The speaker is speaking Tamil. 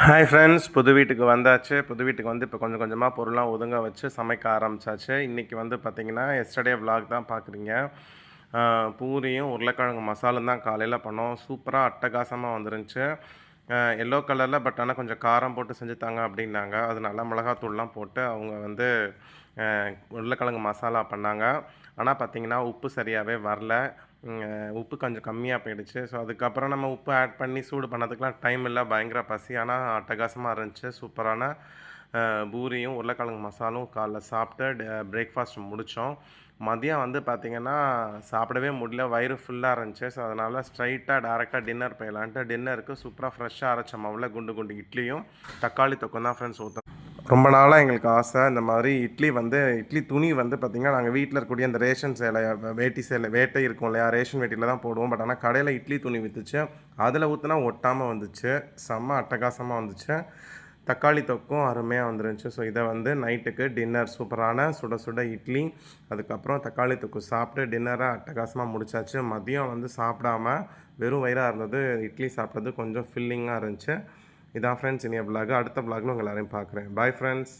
ஹாய் ஃப்ரெண்ட்ஸ், புது வீட்டுக்கு வந்தாச்சு. புது வீட்டுக்கு வந்து இப்போ கொஞ்சம் கொஞ்சமாக பொருள்லாம் ஒதுங்க வச்சு சமைக்க ஆரம்பிச்சாச்சு. இன்றைக்கி வந்து பார்த்திங்கன்னா எஸ்டர்டே விலாக் தான் பார்க்குறீங்க. பூரியும் உருளைக்கிழங்கு மசாலும் தான் காலையில் பண்ணோம். சூப்பராக அட்டகாசமாக வந்துருந்துச்சு. எல்லோ கலரில், பட் ஆனால் கொஞ்சம் காரம் போட்டு செஞ்சு தாங்க அப்படின்னாங்க. அது நல்லா மிளகாத்தூள்லாம் போட்டு அவங்க வந்து உருளைக்கிழங்கு மசாலா பண்ணாங்க. ஆனால் பார்த்திங்கன்னா உப்பு சரியாகவே வரல. உப்பு கொஞ்சம் கம்மியாக போயிடுச்சு. ஸோ அதுக்கப்புறம் நம்ம உப்பு ஆட் பண்ணி சூடு பண்ணதுக்கெலாம் டைம் இல்லை. பயங்கர பசி. ஆனால் அட்டகாசமாக இருந்துச்சு. சூப்பரான பூரியும் உருளைக்கிழங்கு மசாலும் காலைல சாப்பிட்டு பிரேக்ஃபாஸ்ட் முடித்தோம். மதியம் வந்து பார்த்திங்கன்னா சாப்பிடவே முடியல. வயிறு ஃபுல்லாக இருந்துச்சு. ஸோ அதனால் டேரெக்டாக டின்னர் போயிடலான்ட்டு டின்னருக்கு சூப்பராக ஃப்ரெஷ்ஷாக அரைச்ச மாவில் குண்டு குண்டு இட்லியும் தக்காளி தொக்கும் தான் ஃப்ரெண்ட்ஸ் ஊற்றோம். ரொம்ப நாளாக எங்களுக்கு ஆசை. இந்த மாதிரி இட்லி துணி வந்து பார்த்திங்கன்னா, நாங்கள் வீட்டில் இருக்கக்கூடிய அந்த ரேஷன் சேலை, வேட்டை இருக்கும் இல்லையா, ரேஷன் வேட்டியில் தான் போடுவோம். பட் ஆனால் கடையில் இட்லி துணி விற்றுச்சு. அதில் ஊற்றினா ஒட்டாமல் வந்துச்சு. செம்ம அட்டகாசமாக வந்துச்சு. தக்காளி தொக்கும் அருமையாக வந்துருந்துச்சு. ஸோ இதை வந்து நைட்டுக்கு டின்னர் சூப்பரான சுட சுட இட்லி, அதுக்கப்புறம் தக்காளி தொக்கு சாப்பிட்டு டின்னரை அட்டகாசமாக முடிச்சாச்சு. மதியம் வந்து சாப்பிடாம வெறும் வயிறாக இருந்தது. இட்லி சாப்பிட்டது கொஞ்சம் ஃபில்லிங்காக இருந்துச்சு. இதான் ஃப்ரெண்ட்ஸ் இனிய விலாக். அடுத்த விலாகில் உங்கள் எல்லாரையும் பார்க்குறேன். Bye friends.